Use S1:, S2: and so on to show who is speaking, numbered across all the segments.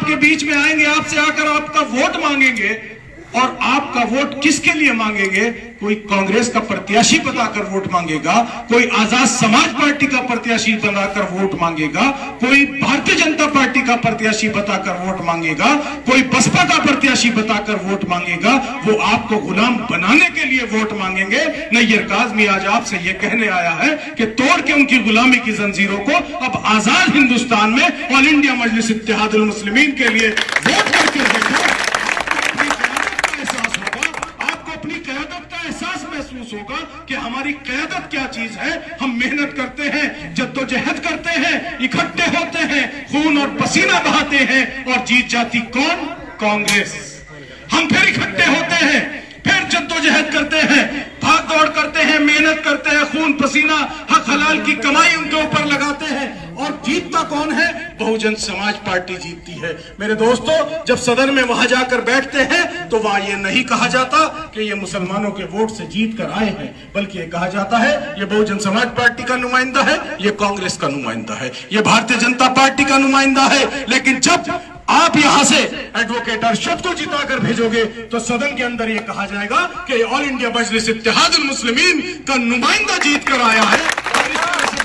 S1: आपके बीच में आएंगे, आपसे आकर आपका वोट मांगेंगे, और आपका वोट किसके लिए मांगेंगे? कोई कांग्रेस का प्रत्याशी बताकर वोट मांगेगा, कोई आजाद समाज पार्टी का प्रत्याशी बनाकर वोट मांगेगा, कोई भारतीय जनता पार्टी का प्रत्याशी बताकर वोट मांगेगा, कोई बसपा का प्रत्याशी बताकर वोट मांगेगा। वो आपको गुलाम बनाने के लिए वोट मांगेंगे। नैयर काज़मी आज आपसे ये कहने आया है कि तोड़ के उनकी गुलामी की जंजीरों को अब आजाद हिंदुस्तान में ऑल इंडिया मजलिस इत्तेहादुल मुस्लिमीन के लिए वोट करके देखो। महसूस होगा कि हमारी क़यादत क्या चीज है। हम मेहनत करते हैं, जद्दोजहद करते हैं, इकट्ठे होते हैं, खून और पसीना बहाते हैं, और जीत जाती कौन? कांग्रेस। हम फिर इकट्ठे होते हैं, फिर जद्दोजहद करते हैं, भाग दौड़ करते हैं, मेहनत करते हैं, खून पसीना हक हलाल की कमाई उनके ऊपर लगाते हैं, और जीतता कौन है? बहुजन समाज पार्टी जीतती है। मेरे दोस्तों, जब सदन में वहां जाकर बैठते हैं तो वहां ये नहीं कहा जाता कि ये मुसलमानों के वोट से जीत कर आए हैं, बल्कि ये कहा जाता है ये बहुजन समाज पार्टी का नुमाइंदा है, ये कांग्रेस का नुमाइंदा है, ये भारतीय जनता पार्टी का नुमाइंदा है। लेकिन जब आप यहां से एडवोकेट अरशद को जिताकर भेजोगे तो सदन के अंदर यह कहा जाएगा कि ऑल इंडिया मजलिस इत्तेहादुल मुस्लिमीन का नुमाइंदा जीत कर आया है, और इस तरह से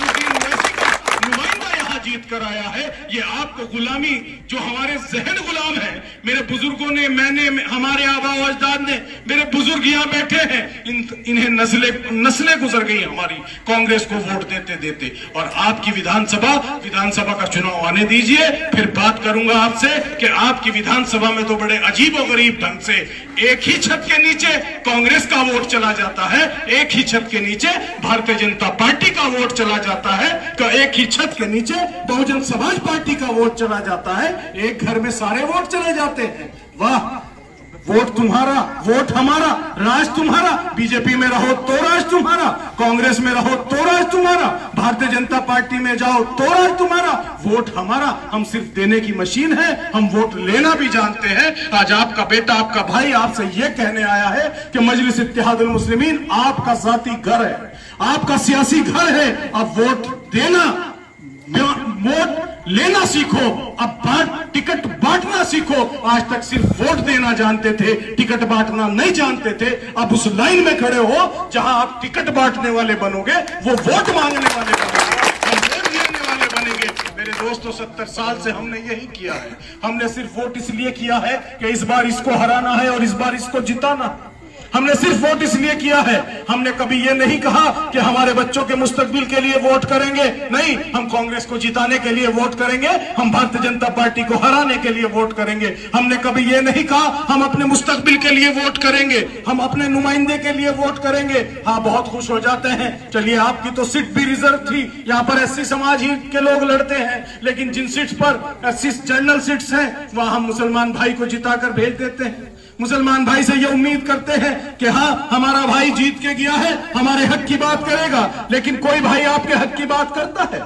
S1: नुमाइंदा यहां जीत कर आया है। ये आपको गुलामी, जो हमारे जहन गुलाम है, मेरे बुजुर्गों ने, मैंने, हमारे आबा अजदाद ने, मेरे बुजुर्ग यहां बैठे हैं, इन्हें नस्लें गुजर गई हमारी कांग्रेस को वोट देते देते। और आपकी विधानसभा का चुनाव आने दीजिए, फिर बात करूंगा आपसे कि आपकी विधानसभा में तो बड़े अजीब और गरीब ढंग से एक ही छत के नीचे कांग्रेस का वोट चला जाता है, एक ही छत के नीचे भारतीय जनता पार्टी का वोट चला जाता है, एक ही छत के नीचे बहुजन समाज पार्टी का वोट चला जाता है। एक घर में सारे वोट चले जाते हैं। वाह, वोट तुम्हारा, वोट हमारा, राज तुम्हारा। बीजेपी में रहो तो राज तुम्हारा, कांग्रेस में रहो तो राज तुम्हारा, भारतीय जनता पार्टी में जाओ तो राज तुम्हारा। वोट हमारा, हम सिर्फ देने की मशीन है, हम वोट लेना भी जानते हैं। आज आपका बेटा, आपका भाई आपसे यह कहने आया है कि मजलिस इत्तेहादुल मुस्लिमीन आपका जाती घर है, आपका सियासी घर है। अब वोट देना, वोट लेना सीखो, अब टिकट बांटना सीखो। आज तक सिर्फ वोट देना जानते थे, टिकट बांटना नहीं जानते थे। अब उस लाइन में खड़े हो जहां आप टिकट बांटने वाले बनोगे, वो वोट मांगने वाले बनोगे, हम वोट लेने वाले बनेंगे। मेरे दोस्तों, 70 साल से हमने यही किया है। हमने सिर्फ वोट इसलिए किया है कि इस बार इसको हराना है और इस बार इसको जिताना। हमने सिर्फ वोट इसलिए किया है, हमने कभी ये नहीं कहा कि हमारे बच्चों के मुस्तकबिल के लिए वोट करेंगे। नहीं, हम कांग्रेस को जिताने के लिए वोट करेंगे, हम भारतीय जनता पार्टी को हराने के लिए वोट करेंगे। हमने कभी ये नहीं कहा हम अपने मुस्तकबिल के लिए वोट करेंगे, हम अपने नुमाइंदे के लिए वोट करेंगे। हाँ, बहुत खुश हो जाते हैं, चलिए आपकी तो सीट भी रिजर्व थी, यहाँ पर एससी समाज ही के लोग लड़ते हैं, लेकिन जिन सीट पर एससी जनरल सीट्स हैं वहां हम मुसलमान भाई को जिताकर भेज देते हैं। मुसलमान भाई से ये उम्मीद करते हैं कि हाँ, हमारा भाई जीत के गया है, हमारे हक की बात करेगा। लेकिन कोई भाई आपके हक की बात करता है?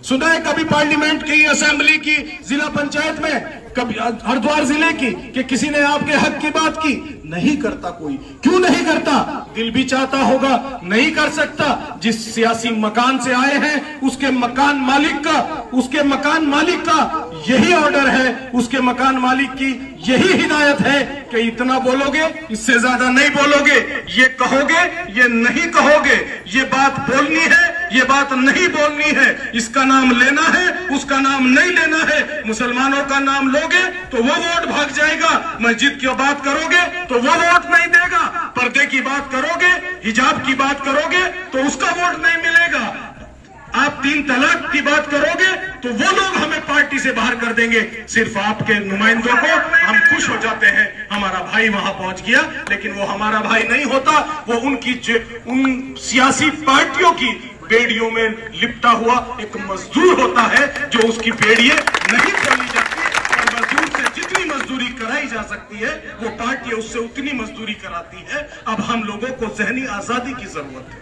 S1: सुना है कभी पार्लियामेंट की, असेंबली की, जिला पंचायत में, कभी हरिद्वार जिले की, कि किसी ने आपके हक की बात की? नहीं करता कोई। क्यों नहीं करता? दिल भी चाहता होगा, नहीं कर सकता। जिस सियासी मकान से आए हैं उसके मकान मालिक का यही ऑर्डर है, उसके मकान मालिक की यही हिदायत है कि इतना बोलोगे, इससे ज्यादा नहीं बोलोगे, ये कहोगे, ये नहीं कहोगे, ये बात बोलनी है, ये बात नहीं बोलनी है, इसका नाम लेना है, उसका नाम नहीं लेना है। मुसलमानों का नाम लोगे तो वो वोट भाग जाएगा, मस्जिद की बात करोगे तो वो वोट नहीं देगा, पर्दे की बात करोगे, हिजाब की बात करोगे तो उसका वोट नहीं मिलेगा, आप 3 तलाक की बात करोगे तो वो लोग हमें पार्टी से बाहर कर देंगे। सिर्फ आपके नुमाइंदों को हम खुश हो जाते हैं, हमारा भाई वहां पहुंच गया, लेकिन वो हमारा भाई नहीं होता, वो उन सियासी पार्टियों की बेड़ियों में लिपटा हुआ एक मजदूर होता है, जो उसकी बेड़ियां नहीं खोली जाती और मजदूर से जितनी मजदूरी कराई जा सकती है वो पार्टी उससे उतनी मजदूरी कराती है। अब हम लोगों को जहनी आजादी की जरूरत है।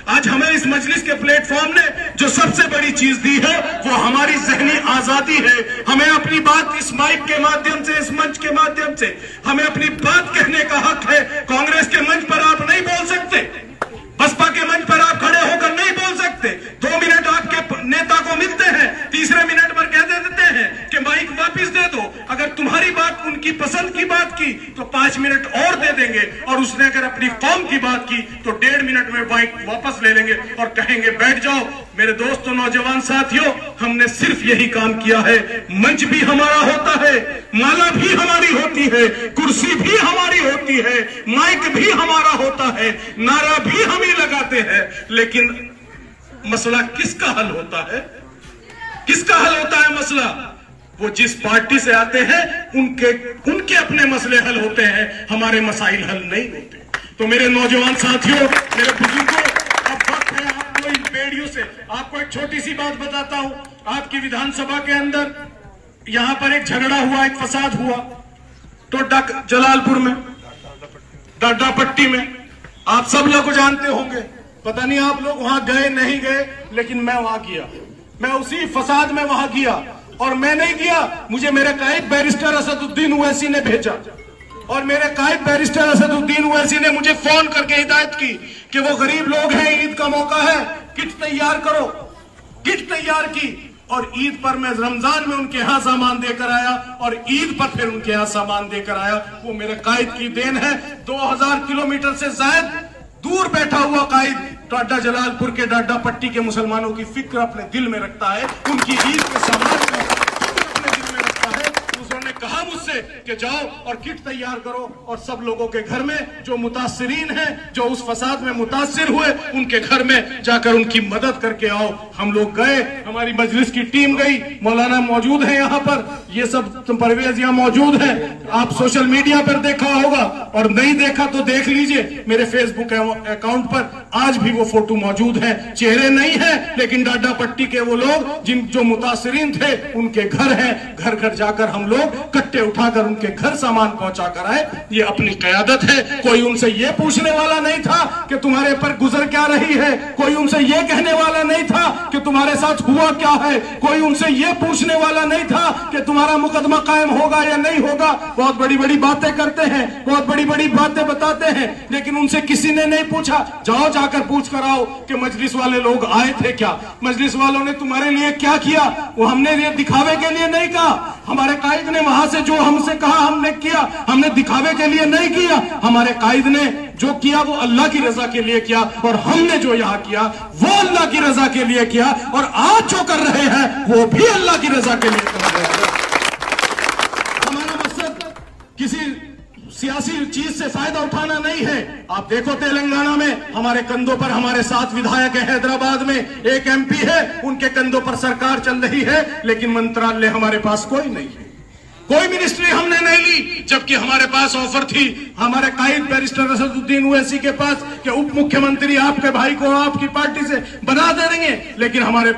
S1: आज हमें इस मजलिस के प्लेटफॉर्म ने जो सबसे बड़ी चीज दी है वो हमारी जहनी आजादी है। हमें अपनी बात इस माइक के माध्यम से, इस मंच के माध्यम से हमें अपनी बात कहने का हक है। कांग्रेस के मंच पर आप नहीं बोल सकते, बसपा के मंच पर आप खड़े होकर नहीं बोल सकते। 2 मिनट आपके नेता को मिलते हैं, तीसरे मिनट पर कह देते हैं कि माइक वापिस दे दो। अगर तुम्हारी बात उनकी पसंद की बात की तो 5 मिनट और दे देंगे, और उसने अगर अपनी कौम की बात की तो 1.5 मिनट में बाइक वापस ले लेंगे और कहेंगे बैठ जाओ। मेरे दोस्तों, नौजवान साथियों, हमने सिर्फ यही काम किया है। मंच भी हमारा होता है, माला भी हमारी होती है, कुर्सी भी हमारी होती है, माइक भी हमारा होता है, नारा भी हम ही लगाते हैं, लेकिन मसला किसका हल होता है? किसका हल होता है मसला? वो जिस पार्टी से आते हैं उनके अपने मसले हल होते हैं, हमारे मसाइल हल नहीं होते। तो मेरे नौजवान साथियों, मेरे बुजुर्गों, अब वक्त है आपको इन बेड़ियों से। आपको एक छोटी सी बात बताता हूं। आपकी विधानसभा के अंदर यहां पर एक झगड़ा हुआ, एक फसाद हुआ, तो जलालपुर में, डाडा पट्टी में, आप सब लोग जानते होंगे। पता नहीं आप लोग वहां गए नहीं गए, लेकिन मैं वहां गया। मैं उसी फसाद में वहां गया, और मैं नहीं गया, मुझे मेरे कायद बैरिस्टर असदुद्दीन ओवैसी ने भेजा, और मेरे कायद बैरिस्टर असदुद्दीन ओवैसी ने मुझे फोन करके हिदायत की कि वो गरीब लोग हैं, ईद का मौका है, किट तैयार करो। किट तैयार की, और ईद पर मैं रमजान में उनके यहाँ सामान देकर आया, और ईद पर फिर उनके यहाँ सामान देकर आया। वो मेरे कायद की देन है। 2000 किलोमीटर से ज्यादा दूर बैठा हुआ कायद डाडा जलालपुर के डाडा पट्टी के मुसलमानों की फिक्र अपने दिल में रखता है, उनकी ईद के सामान की फिक्र अपने दिल में रखता है। उसने कहा मुझसे कि जाओ और किट तैयार करो, और सब लोगों के घर में जो मुतासिरीन हैं, जो उस फसाद में मुतासिर हुए, उनके घर में जाकर उनकी मदद करके आओ। हम लोग गए, हमारी मजलिस की टीम गई, मौलाना मौजूद है यहाँ पर, ये सब परवेज यहाँ मौजूद है। आप सोशल मीडिया पर देखा होगा, और नहीं देखा तो देख लीजिए, मेरे फेसबुक अकाउंट पर आज भी वो फोटो मौजूद है। चेहरे नहीं है, लेकिन डाडा पट्टी के वो लोग जो मुतासिरीन थे, उनके घर हैं। घर घर जाकर हम लोग कट्टे उठाकर उनके घर सामान पहुंचा कर आए। ये अपनी क़यादत है। कोई उनसे ये पूछने वाला नहीं था कि तुम्हारे पर गुजर क्या रही है, कोई उनसे ये कहने वाला नहीं था कि तुम्हारे साथ हुआ क्या है, कोई उनसे ये पूछने वाला नहीं था कि तुम्हारा मुकदमा कायम होगा या नहीं होगा। बहुत बड़ी बड़ी बातें करते हैं, बहुत बड़ी बड़ी बातें बताते हैं, लेकिन उनसे किसी ने नहीं पूछा। जाओ जाकर पूछ कर आओ कि मजलिस वाले लोग आए थे क्या, मजलिस वालों ने तुम्हारे लिए क्या किया। वो हमने ये दिखावे के लिए नहीं कहा, हमारे कायद ने वहां से जो हमसे कहा हमने किया, हमने दिखावे के लिए नहीं किया। हमारे कायद ने जो किया वो अल्लाह की रजा के लिए किया, और हमने जो यहाँ किया वो अल्लाह की रजा के लिए किया, और आज जो कर रहे हैं वो भी अल्लाह की रजा के लिए कर रहे हैं। हमारा मकसद किसी सियासी चीज से फायदा उठाना नहीं है। आप देखो तेलंगाना में हमारे कंधों पर हमारे 7 विधायक है, हैदराबाद में 1 MP है, उनके कंधों पर सरकार चल रही है, लेकिन मंत्रालय हमारे पास कोई नहीं है, कोई मिनिस्ट्री हमने नहीं ली। जबकि हमारे पास ऑफर थी, हमारे कायद बैरिस्टर असदुद्दीन ओवैसी के पास, कि उप मुख्यमंत्री आपके भाई को आपकी पार्टी से बना दे देंगे, लेकिन हमारे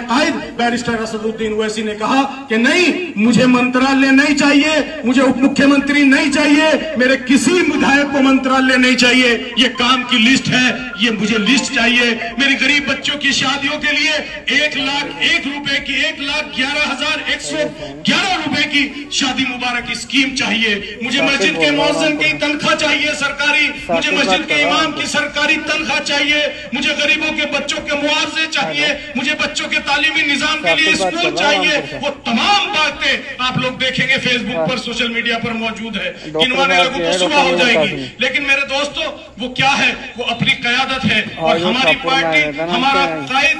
S1: कायद बैरिस्टर असदुद्दीन ओवैसी ने कहा कि नहीं, मुझे मंत्रालय नहीं चाहिए, मुझे उप मुख्यमंत्री नहीं चाहिए, मेरे किसी विधायक को मंत्रालय नहीं चाहिए, ये काम की लिस्ट है, ये मुझे लिस्ट चाहिए। मेरी गरीब बच्चों की शादियों के लिए 1,01 रुपए की 1,11,111 रुपए की शादी मुबारक की स्कीम चाहिए। मुझे मस्जिद के मौज़िन की तनख्वाह चाहिए सरकारी, मुझे मस्जिद के इमाम की सरकारी तनख्वाह चाहिए, मुझे गरीबों के बच्चों के मुआवजे चाहिए, मुझे बच्चों के तालीमी निजाम के लिए स्कूल चाहिए। वो तमाम बातें आप लोग देखेंगे फेसबुक पर, सोशल मीडिया पर मौजूद है, गिनवाने लोगों को सुबह हो जाएगी। लेकिन मेरे दोस्तों, वो क्या है, वो अपनी क़यादत है, और हमारी पार्टी, हमारा कायद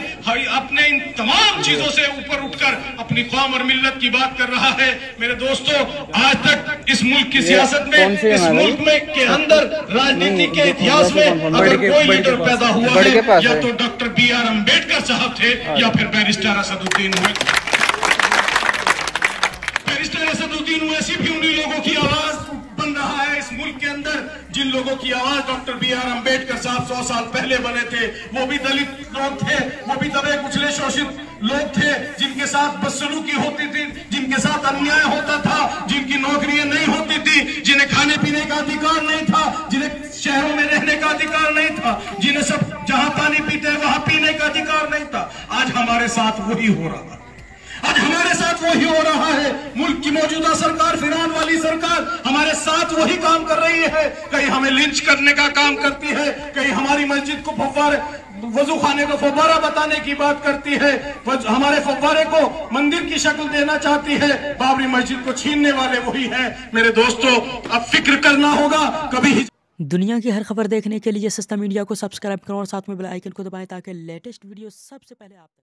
S1: अपने इन तमाम चीजों से ऊपर उठकर अपनी कौम और मिल्लत की बात कर रहा है। मेरे दोस्तों, आज तक इस मुल्क की सियासत में, इस मुल्क में के अंदर राजनीति के इतिहास में अगर कोई लीडर पैदा हुआ है, या तो डॉक्टर B.R. अम्बेडकर साहब थे, या फिर बैरिस्टर असदुद्दीन ओवैसी। बैरिस्टर असदुद्दीन ओवैसी भी उन्हीं लोगों की आवाज बन रहा है इस मुल्क के अंदर, जिन लोगों की आवाज डॉक्टर B.R. अम्बेडकर साहब 100 साल पहले बने थे। वो भी दलित लोग थे, वो भी दबे कुचले शोषित लोग थे, जिनके साथ बदसलूकी होती थी, जिनके साथ अन्याय होता था, जिनकी नौकरियां नहीं होती थी, जिन्हें खाने पीने का अधिकार नहीं था, जिन्हें शहरों में रहने का अधिकार नहीं था, जिन्हें सब जहां पानी पीते हैं वहां पीने का अधिकार नहीं था। आज हमारे साथ वही हो रहा है, आज हमारे साथ वही हो रहा है। मुल्क की मौजूदा सरकार, फिरौन वाली सरकार हमारे साथ वही काम कर रही है। कहीं हमें लिंच करने का काम करती है, कहीं हमारी मस्जिद को फव्वारे, वजू खाने को फव्वारा बताने की बात करती है, हमारे फव्वारे को मंदिर की शक्ल देना चाहती है। बाबरी मस्जिद को छीनने वाले वही है। मेरे दोस्तों, अब फिक्र करना होगा। कभी
S2: दुनिया की हर खबर देखने के लिए सस्ता मीडिया को सब्सक्राइब करो और साथ में बेल आइकन को दबाएं ताकि लेटेस्ट वीडियो सबसे पहले आप